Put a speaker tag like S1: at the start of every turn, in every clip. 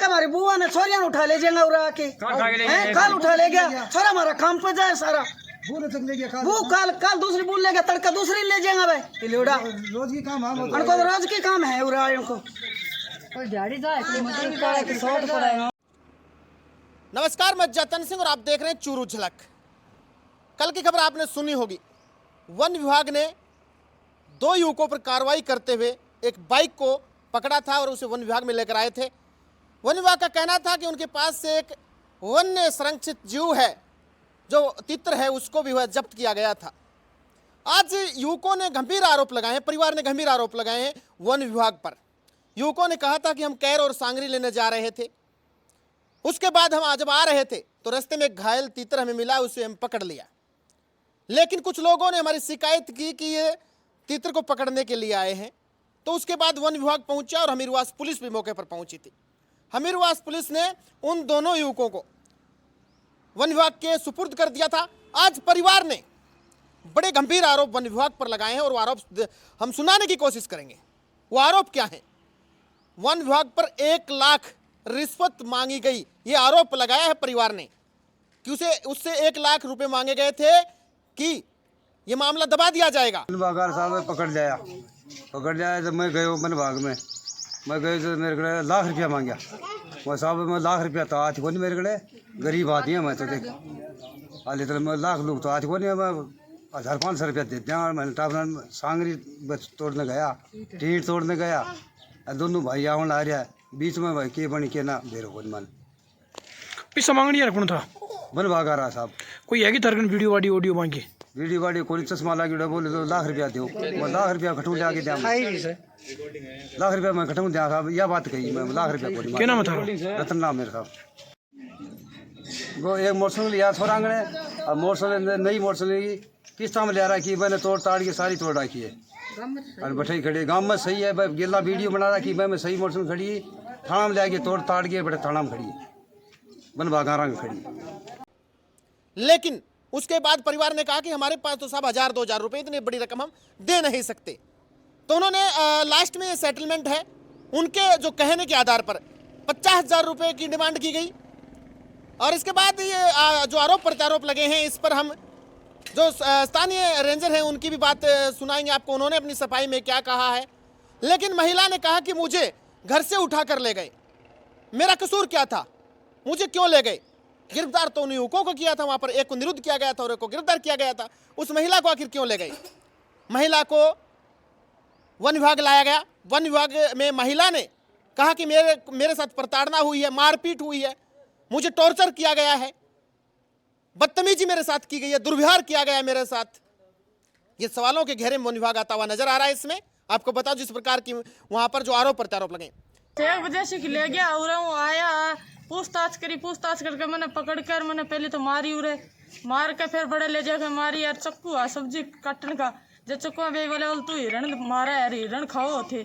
S1: क्या हमारी बुआ ने छोरियां उठा ले जाएंगे उड़ा के काल उठा ले गया छोरा हमारा काम पे जाए सारा वो काल काल दूसरी बुल ले गया तड़का दूसरी ले जाएंगे भाई लियोड़ा रोज की काम है उनको तो रोज की काम है उड़ा को कोई झाड़ी जाए कि शॉट पड़ेगा।
S2: नमस्कार, मैं जतन सिंह और आप देख रहे हैं चूरू झलक। कल की खबर आपने सुनी होगी, वन विभाग ने 2 युवकों पर कार्रवाई करते हुए एक बाइक को पकड़ा था और उसे वन विभाग में लेकर आए थे। वन विभाग का कहना था कि उनके पास से एक वन्य संरक्षित जीव है जो तितर है, उसको भी वह जब्त किया गया था। आज युवकों ने गंभीर आरोप लगाए हैं, परिवार ने गंभीर आरोप लगाए हैं वन विभाग पर। युवकों ने कहा था कि हम कैर और सांगरी लेने जा रहे थे, उसके बाद हम जब आ रहे थे तो रास्ते में एक घायल तीतर हमें मिला, उसे हम पकड़ लिया। लेकिन कुछ लोगों ने हमारी शिकायत की कि ये तीतर को पकड़ने के लिए आए हैं, तो उसके बाद वन विभाग पहुंचा और हमीरवास पुलिस भी मौके पर पहुंची थी। हमीरवास पुलिस ने उन दोनों युवकों को वन विभाग के सुपुर्द कर दिया था। आज परिवार ने बड़े गंभीर आरोप वन विभाग पर लगाए हैं और वो आरोप हम सुनाने की कोशिश करेंगे। वो आरोप क्या है? वन विभाग पर 1 लाख रिश्वत मांगी गई, ये आरोप लगाया है परिवार ने कि उससे 1 लाख रुपए मांगे गए थे कि ये मामला दबा दिया जाएगा।
S3: साहब पकड़ जाया जब मैं गयो वन विभाग में, मैं गए तो मेरे को लाख रुपया मांगा। मैं साहब मैं लाख रुपया तो आज को नहीं, मेरे को गरीब आदमी है मैं तो देख हाली तो मैं लाख लोग तो आज को नहीं, मैं 1500 रुपया देते हैं। मैंने टापना सांगरी तोड़ने गया, टीट तोड़ने गया, दोनों भाई आवन आ रहा है बीच में भाई के बनी के ना बेरो को मान
S4: पैसा मांगनी यार कौन था?
S3: वन विभाग आ रहा साहब।
S4: कोई है कि तरगन वीडियो वाडी ऑडियो मांगी?
S3: वीडियो वाडी कोई चश्मा लागी बोले तो लाख रुपया दो, मैं लाख रुपया खटू जाके दिया, लाख रुपया मैं खटू दिया साहब। यह बात कही मैं लाख रुपया को।
S4: क्या नाम था?
S3: रतन नाम मेरे साहब। वो एक मोटरसाइकिल लिया थोड़ा आंगने और मोटरसाइकिल नई मोटरसाइकिल किस्ता में ले रहा कि मैंने तोड़ ताड़ के सारी तोड़ रखी है और बैठे खड़ी गांव में सही है। गिल्ला वीडियो बना रहा कि मैं सही मोटरसाइकिल खड़ी है, थाना में ले आके तोड़ ताड़ के बड़े थाना में खड़ी है, वन विभाग में खड़ी।
S2: लेकिन उसके बाद परिवार ने कहा कि हमारे पास तो साहब 1000-2000 रुपए, इतनी बड़ी रकम हम दे नहीं सकते। तो उन्होंने लास्ट में ये सेटलमेंट है, उनके जो कहने के आधार पर 50,000 रुपए की डिमांड की गई। और इसके बाद ये जो आरोप प्रत्यारोप लगे हैं, इस पर हम जो स्थानीय रेंजर हैं उनकी भी बात सुनाएंगे आपको, उन्होंने अपनी सफाई में क्या कहा है। लेकिन महिला ने कहा कि मुझे घर से उठा कर ले गए, मेरा कसूर क्या था, मुझे क्यों ले गए? गिरफ्तार तो उन युवकों को किया था, वहां पर एक को निरुद्ध किया गया था और एक को गिरफ्तार किया गया था। उस महिला को आखिर क्यों ले गए? महिला को वन विभाग लाया गया। वन विभाग में महिला ने कहा कि मेरे साथ प्रताड़ना हुई है, मारपीट हुई है, मुझे टॉर्चर किया गया है, बदतमीजी मेरे साथ की गई है, दुर्व्यवहार किया गया है मेरे साथ। ये सवालों के घेरे में वन विभाग आता हुआ नजर आ रहा है। इसमें आपको बताओ जिस प्रकार की वहां पर जो आरोप प्रत्यारोप लगे।
S5: 1 बजे से ले गया और वो आया, पूछताछ करके मैंने पकड़ कर मैंने पहले तो मारी, उरे मार के फिर बड़े ले जाकर मारी यार, चक्कू है सब्जी काटने का, जो चक्कू बे बोले तू हिरण मारा यार, हिरण खाओ थे।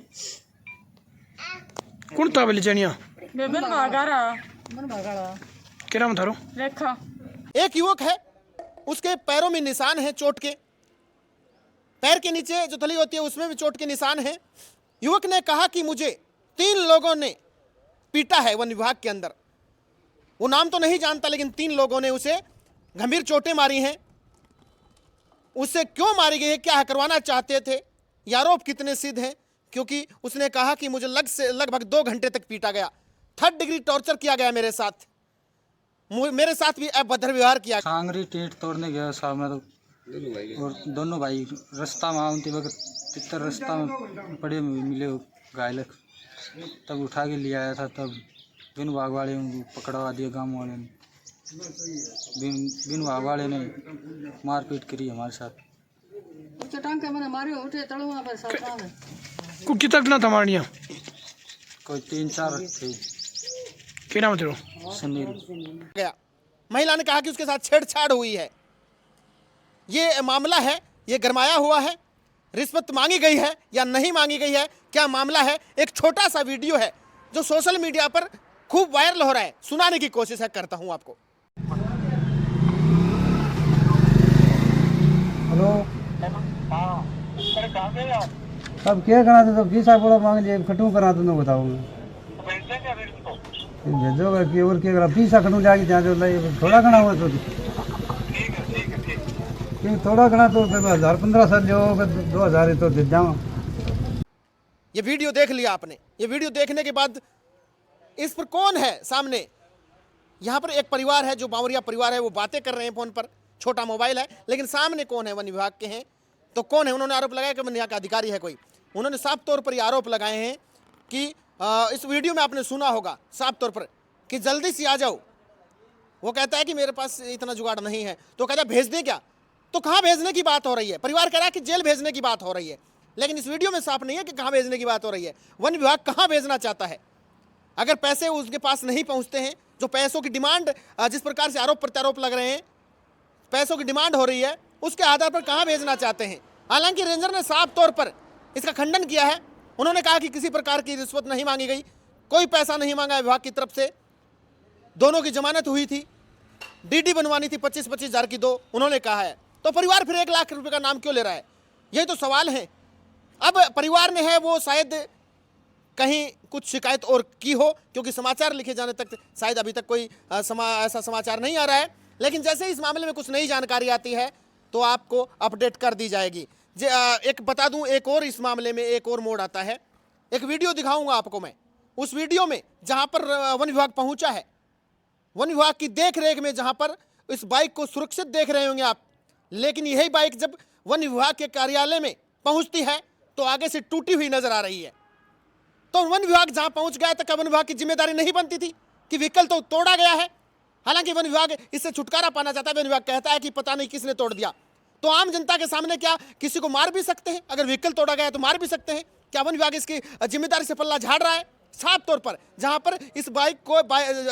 S4: कौन था बोले जानिया?
S5: बेबन भागारा
S4: क्या नाम था?
S5: रेखा।
S2: एक युवक है, उसके पैरों में निशान है चोट के, पैर के नीचे जो तली होती है उसमें भी चोट के निशान है। युवक ने कहा कि मुझे 3 लोगों ने पीटा है वन विभाग के अंदर, वो नाम तो नहीं जानता, लेकिन 3 लोगों ने उसे गंभीर चोटें मारी हैं। उससे क्यों मारी गई है, क्या करवाना चाहते थे, ये आरोप कितने सिद्ध हैं? क्योंकि उसने कहा कि मुझे लगभग 2 घंटे तक पीटा गया, 3rd डिग्री टॉर्चर किया गया मेरे साथ भी अभद्र व्यवहार किया।
S6: सांगरी टेट तोड़ने गया साहब मैं तो, और दोनों भाई रास्ता में आते वक्त तितर रास्ता में पड़े मिले घायल, तब उठा के ले आया था। तब बिन भाग वाले पकड़वा दिया, गांव वाले ने बिन भाग वाले ने मारपीट करी हमारे साथ।
S4: कितना था मारनिया?
S6: कोई 3-4 थे।
S4: क्या नाम तेरा?
S6: सुनील।
S2: गया। महिला ने कहा कि उसके साथ छेड़छाड़ हुई है, ये मामला है, ये गरमाया हुआ है, रिश्वत मांगी गई है या नहीं मांगी गई है, क्या मामला है? एक छोटा सा वीडियो है जो सोशल मीडिया पर खूब वायरल हो रहा है, सुनाने की कोशिश करता हूं आपको।
S3: हेलो अब क्या करा तो किसा बोला मांग लिए खटू करा तो बताओ। भेजो कि और के अगर पीसा खड़ू जाके जहाँ जो थोड़ा घना हुआ तो थोड़ा घना तो 1000-1500 जो 2000 तो दे जाऊँ।
S2: ये वीडियो देख लिया आपने। ये वीडियो देखने के बाद इस पर कौन है सामने? यहाँ पर एक परिवार है जो बावरिया परिवार है, वो बातें कर रहे हैं फोन पर, छोटा मोबाइल है, लेकिन सामने कौन है? वन विभाग के हैं। तो कौन है? उन्होंने आरोप लगाया कि वन विभाग का अधिकारी है कोई। उन्होंने साफ तौर पर ये आरोप लगाए हैं कि इस वीडियो में आपने सुना होगा साफ तौर पर कि जल्दी से आ जाओ। वो कहता है कि मेरे पास इतना जुगाड़ नहीं है, तो कहता है भेज दें क्या? तो कहाँ भेजने की बात हो रही है? परिवार कह रहा है कि जेल भेजने की बात हो रही है, लेकिन इस वीडियो में साफ नहीं है कि कहाँ भेजने की बात हो रही है। वन विभाग कहाँ भेजना चाहता है? अगर पैसे उसके पास नहीं पहुँचते हैं, जो पैसों की डिमांड, जिस प्रकार से आरोप प्रत्यारोप लग रहे हैं, पैसों की डिमांड हो रही है, उसके आधार पर कहाँ भेजना चाहते हैं? हालांकि रेंजर ने साफ तौर पर इसका खंडन किया है। उन्होंने कहा कि किसी प्रकार की रिश्वत नहीं मांगी गई, कोई पैसा नहीं मांगा विभाग की तरफ से, दोनों की जमानत हुई थी, डीडी बनवानी थी 25-25 हज़ार की दो, उन्होंने कहा है। तो परिवार फिर 1 लाख रुपए का नाम क्यों ले रहा है? यही तो सवाल है। अब परिवार ने है वो शायद कहीं कुछ शिकायत और की हो, क्योंकि समाचार लिखे जाने तक शायद अभी तक कोई ऐसा समाचार नहीं आ रहा है, लेकिन जैसे ही इस मामले में कुछ नई जानकारी आती है तो आपको अपडेट कर दी जाएगी। एक बता दूं, एक और इस मामले में एक और मोड़ आता है। एक वीडियो दिखाऊंगा आपको मैं, उस वीडियो में जहां पर वन विभाग पहुंचा है, वन विभाग की देख रेख में, जहां पर इस बाइक को सुरक्षित देख रहे होंगे आप, लेकिन यही बाइक जब वन विभाग के कार्यालय में पहुंचती है तो आगे से टूटी हुई नजर आ रही है। तो वन विभाग जहां पहुंच गया था, क्या वन विभाग की जिम्मेदारी नहीं बनती थी कि व्हीकल तो तोड़ा गया है? हालांकि वन विभाग इससे छुटकारा पाना चाहता है। वन विभाग कहता है कि पता नहीं किसने तोड़ दिया। तो आम जनता के सामने क्या किसी को मार भी सकते हैं? अगर व्हीकल तोड़ा गया तो मार भी सकते हैं। क्या वन विभाग इसकी जिम्मेदारी से पल्ला झाड़ रहा है? साफ तौर पर जहां पर इस बाइक को,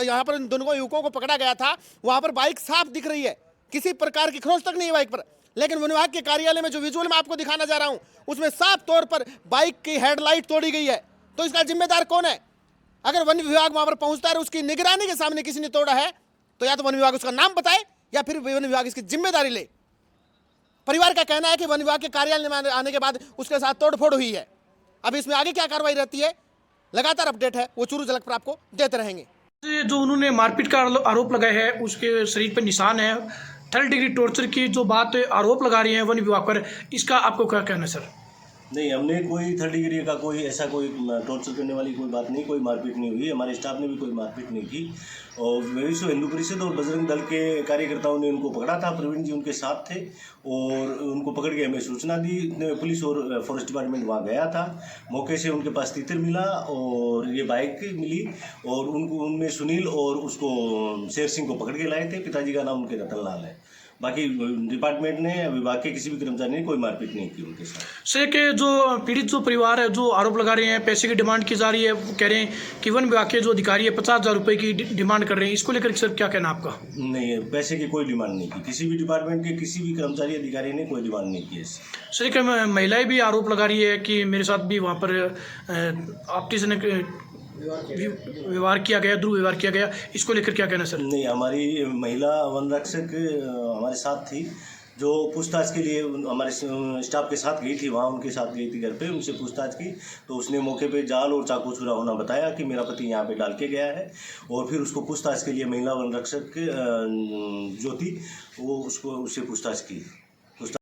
S2: यहां पर इन दोनों युवकों को पकड़ा गया था, वहां पर बाइक साफ दिख रही है, किसी प्रकार की खरोच तक नहीं है बाइक पर। लेकिन वन विभाग के कार्यालय में जो विजुअल मैं आपको दिखाना जा रहा हूं, उसमें साफ तौर पर बाइक की हेडलाइट तोड़ी गई है। तो इसका जिम्मेदार कौन है? अगर वन विभाग वहां पर पहुंचता है और उसकी निगरानी के सामने किसी ने तोड़ा है, तो या तो वन विभाग उसका नाम बताए या फिर वन विभाग इसकी जिम्मेदारी ले। परिवार का कहना है कि वन विभाग के कार्यालय में आने के बाद उसके साथ तोड़फोड़ हुई है। अब इसमें आगे क्या कार्रवाई रहती है, लगातार अपडेट है, वो चूरू झलक पर आपको देते रहेंगे।
S4: जो उन्होंने मारपीट का आरोप लगाया है, उसके शरीर पर निशान है, 3rd डिग्री टॉर्चर की जो बात आरोप लगा रही है वन विभाग पर, इसका आपको क्या कहना है सर?
S7: नहीं, हमने कोई 3rd डिग्री का कोई ऐसा कोई टॉर्चर करने वाली कोई बात नहीं, कोई मारपीट नहीं हुई। हमारे स्टाफ ने भी कोई मारपीट नहीं की। और विश्व हिंदू परिषद और बजरंग दल के कार्यकर्ताओं ने उनको पकड़ा था। प्रवीण जी उनके साथ थे और उनको पकड़ के हमें सूचना दी। पुलिस और फॉरेस्ट डिपार्टमेंट वहाँ गया था। मौके से उनके पास तीतर मिला और ये बाइक मिली और उनमें सुनील और उसको शेर सिंह को पकड़ के लाए थे। पिताजी का नाम उनके रतनलाल है। बाकी डिपार्टमेंट ने, विभाग के किसी भी कर्मचारी ने कोई मारपीट नहीं की उनके साथ।
S4: सर के जो पीड़ित जो परिवार है, जो आरोप लगा रहे हैं, पैसे की डिमांड की जा रही है, वो कह रहे हैं कि वन विभाग के जो अधिकारी है 50,000 रुपये की डिमांड कर रहे हैं, इसको लेकर सर क्या कहना आपका? नहीं,
S7: पैसे की कोई डिमांड नहीं की। किसी भी डिपार्टमेंट के किसी भी कर्मचारी अधिकारी ने कोई डिमांड नहीं की।
S4: सर एक महिलाएं भी आरोप लगा रही है कि मेरे साथ भी वहाँ पर आपत्तिजनक व्यवहार किया गया, दुर्व्यवहार किया गया, इसको लेकर क्या कहना सर?
S7: नहीं, हमारी महिला वन रक्षक हमारे साथ थी, जो पूछताछ के लिए हमारे स्टाफ के साथ गई थी। वहाँ उनके साथ गई थी घर पे, उनसे पूछताछ की तो उसने मौके पे जाल और चाकू छुरा होना बताया कि मेरा पति यहाँ पे डाल के गया है। और फिर उसको पूछताछ के लिए महिला वन रक्षक जो थी वो उससे पूछताछ की।